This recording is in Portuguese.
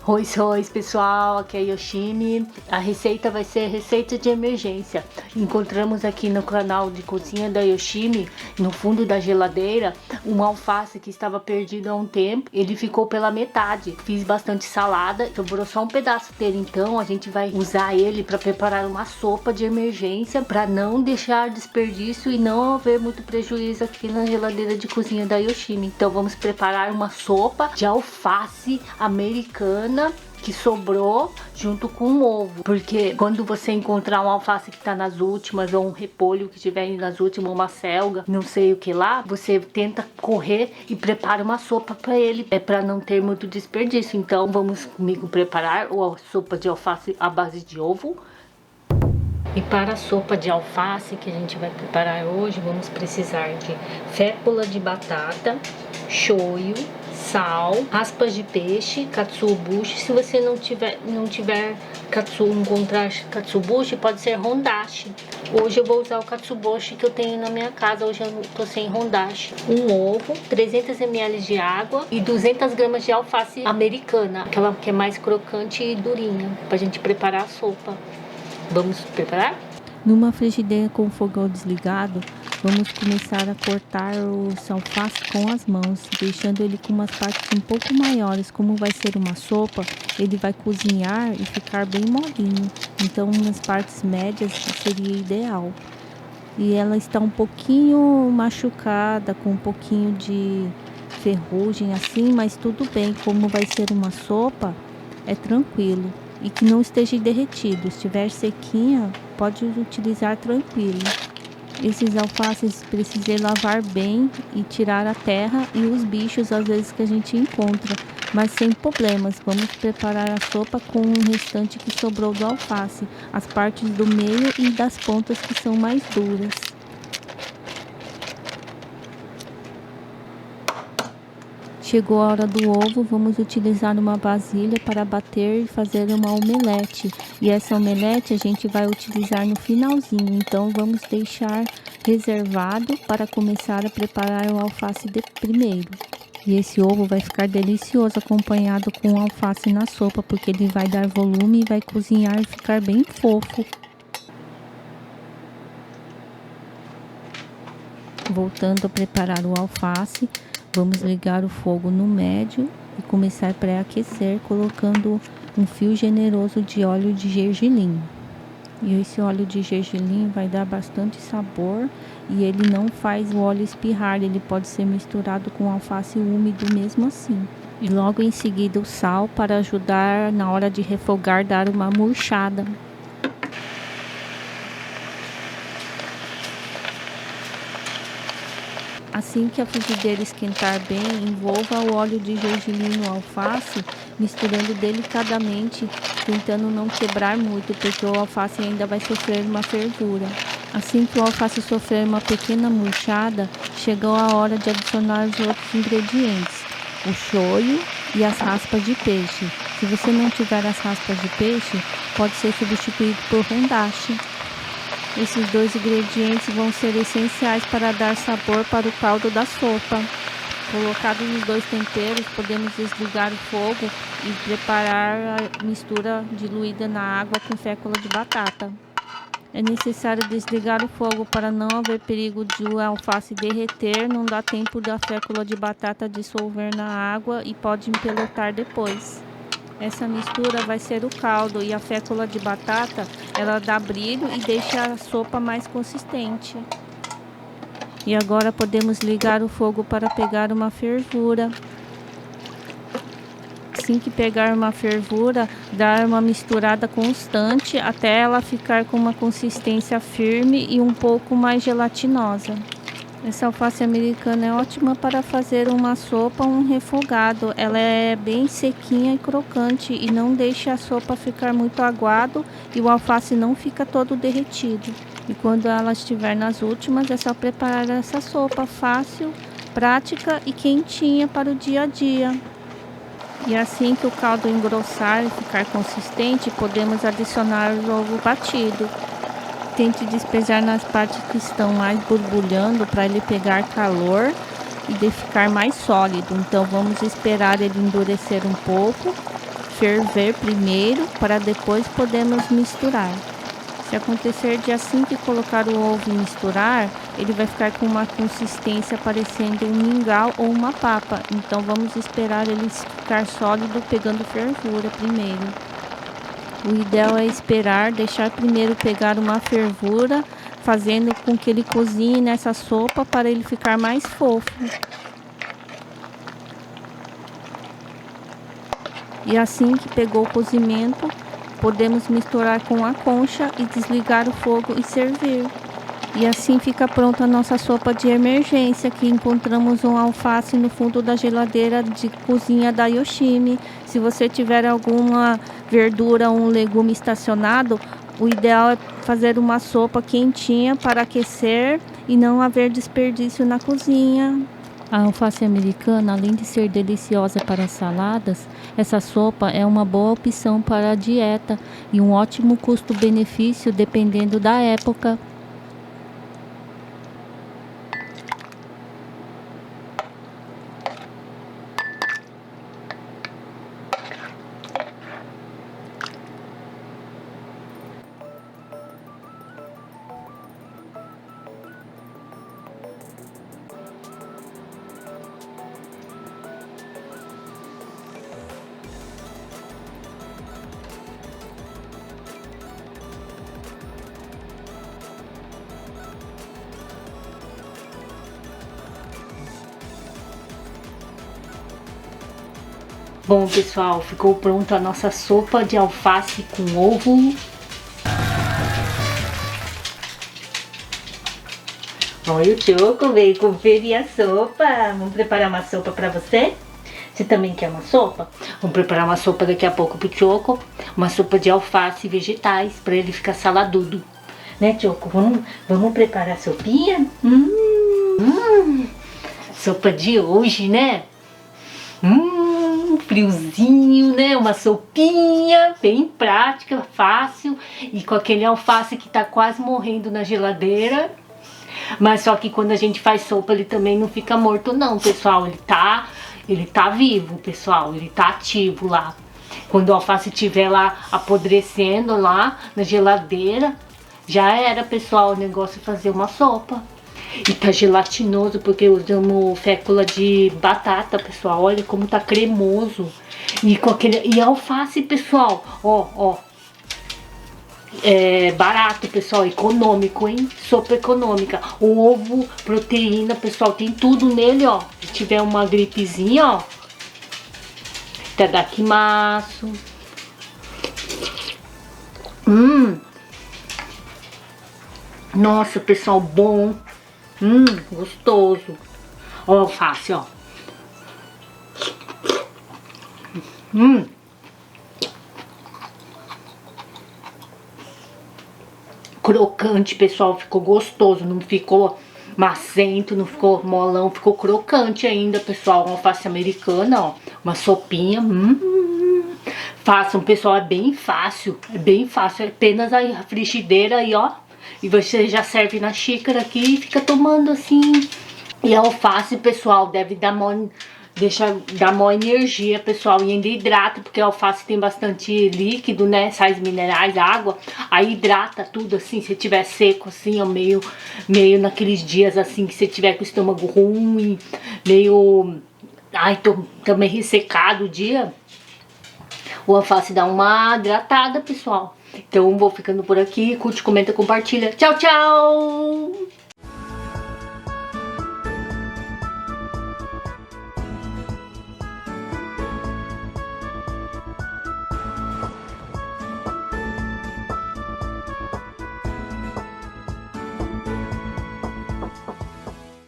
Oi, pessoal, aqui é a Yoshimi. A receita vai ser receita de emergência. Encontramos aqui no canal de cozinha da Yoshimi, no fundo da geladeira, um alface que estava perdido há um tempo. Ele ficou pela metade. Fiz bastante salada, sobrou só um pedaço dele, então a gente vai usar ele para preparar uma sopa de emergência, para não deixar desperdício e não haver muito prejuízo aqui na geladeira de cozinha da Yoshimi. Então vamos preparar uma sopa de alface americana que sobrou junto com um ovo, porque quando você encontrar um alface que tá nas últimas, ou um repolho que tiver nas últimas, uma selga, não sei o que lá, você tenta correr e prepara uma sopa para ele, é para não ter muito desperdício. Então vamos comigo preparar a sopa de alface à base de ovo. E para a sopa de alface que a gente vai preparar hoje, vamos precisar de fécula de batata, shoyu, sal, raspas de peixe, katsuobushi. Se você não tiver encontrar katsuobushi, pode ser hondashi. Hoje eu vou usar o katsuobushi que eu tenho na minha casa. Hoje eu tô sem hondashi. Um ovo, 300 ml de água e 200 gramas de alface americana, aquela que é mais crocante e durinha, pra gente preparar a sopa. Vamos preparar? Numa frigideira com o fogão desligado, vamos começar a cortar o alface com as mãos, deixando ele com umas partes um pouco maiores. Como vai ser uma sopa, ele vai cozinhar e ficar bem molinho, então umas partes médias seria ideal. E ela está um pouquinho machucada, com um pouquinho de ferrugem assim, mas tudo bem, como vai ser uma sopa, é tranquilo. E que não esteja derretido. Se estiver sequinha, pode utilizar tranquilo. Esses alfaces precisei lavar bem e tirar a terra e os bichos às vezes que a gente encontra, mas sem problemas. Vamos preparar a sopa com o restante que sobrou do alface, as partes do meio e das pontas que são mais duras. Chegou a hora do ovo, vamos utilizar uma vasilha para bater e fazer uma omelete. E essa omelete a gente vai utilizar no finalzinho, então vamos deixar reservado para começar a preparar o alface primeiro. E esse ovo vai ficar delicioso acompanhado com alface na sopa, porque ele vai dar volume e vai cozinhar e ficar bem fofo. Voltando a preparar o alface, vamos ligar o fogo no médio e começar a pré-aquecer, colocando um fio generoso de óleo de gergelim. E esse óleo de gergelim vai dar bastante sabor e ele não faz o óleo espirrar, ele pode ser misturado com alface úmido mesmo assim. E logo em seguida o sal para ajudar na hora de refogar, dar uma murchada. Assim que a frigideira esquentar bem, envolva o óleo de gergelim no alface, misturando delicadamente, tentando não quebrar muito, porque o alface ainda vai sofrer uma fervura. Assim que o alface sofrer uma pequena murchada, chegou a hora de adicionar os outros ingredientes, o shoyu e as raspas de peixe. Se você não tiver as raspas de peixe, pode ser substituído por hondashi. Esses dois ingredientes vão ser essenciais para dar sabor para o caldo da sopa. Colocados os dois temperos, podemos desligar o fogo e preparar a mistura diluída na água com fécula de batata. É necessário desligar o fogo para não haver perigo de o alface derreter, não dá tempo da fécula de batata dissolver na água e pode empelotar depois. Essa mistura vai ser o caldo e a fécula de batata, ela dá brilho e deixa a sopa mais consistente. E agora podemos ligar o fogo para pegar uma fervura. Assim que pegar uma fervura, dar uma misturada constante até ela ficar com uma consistência firme e um pouco mais gelatinosa. Essa alface americana é ótima para fazer uma sopa ou um refogado. Ela é bem sequinha e crocante e não deixa a sopa ficar muito aguado e o alface não fica todo derretido. E quando ela estiver nas últimas, é só preparar essa sopa fácil, prática e quentinha para o dia a dia. E assim que o caldo engrossar e ficar consistente, podemos adicionar o ovo batido. Tente despejar nas partes que estão mais borbulhando para ele pegar calor e de ficar mais sólido. Então vamos esperar ele endurecer um pouco ferver primeiro para depois podemos misturar. Se acontecer de assim que colocar o ovo e misturar, ele vai ficar com uma consistência parecendo um mingau ou uma papa. Então vamos esperar ele ficar sólido pegando fervura primeiro. O ideal é esperar, deixar primeiro pegar uma fervura, fazendo com que ele cozinhe nessa sopa para ele ficar mais fofo. E assim que pegou o cozimento, podemos misturar com a concha e desligar o fogo e servir. E assim fica pronta a nossa sopa de emergência, que encontramos um alface no fundo da geladeira de cozinha da Yoshimi. Se você tiver alguma verdura ou um legume estacionado, o ideal é fazer uma sopa quentinha para aquecer e não haver desperdício na cozinha. A alface americana, além de ser deliciosa para saladas, essa sopa é uma boa opção para a dieta e um ótimo custo-benefício dependendo da época. Bom, pessoal, ficou pronta a nossa sopa de alface com ovo. Olha, o Choco veio conferir a sopa. Vamos preparar uma sopa pra você? Você também quer uma sopa? Vamos preparar uma sopa daqui a pouco pro Choco. Uma sopa de alface e vegetais, pra ele ficar saladudo. Né, Choco? Vamos preparar a sopinha? Sopa de hoje, né? Friozinho, né? Uma sopinha bem prática, fácil. E com aquele alface que tá quase morrendo na geladeira. Mas só que quando a gente faz sopa, ele também não fica morto não, pessoal. Ele tá vivo, pessoal. Ele tá ativo lá. Quando o alface estiver lá apodrecendo lá na geladeira, já era, pessoal, o negócio é fazer uma sopa. E tá gelatinoso porque usamos fécula de batata, pessoal. Olha como tá cremoso. E alface, pessoal, ó. É barato, pessoal, econômico, hein? Sopa econômica. O ovo, proteína, pessoal, tem tudo nele, ó. Se tiver uma gripezinha, ó. Itadakimasu. Nossa, pessoal, bom. Gostoso. Ó, alface, ó. Crocante, pessoal, ficou gostoso, não ficou macento, não ficou molão, ficou crocante ainda, pessoal. Uma alface americana, ó, uma sopinha. Façam, pessoal, é bem fácil, é apenas a frigideira aí, ó. E você já serve na xícara aqui e fica tomando assim. E a alface, pessoal, deve dar mó energia, pessoal, e ainda hidrata, porque a alface tem bastante líquido, né, sais minerais, água, aí hidrata tudo, assim, se tiver seco, assim, ó, meio naqueles dias, assim, que você tiver com o estômago ruim, meio, tô meio ressecado o dia, o alface dá uma hidratada, pessoal. Então, vou ficando por aqui, curte, comenta, compartilha, tchau, tchau!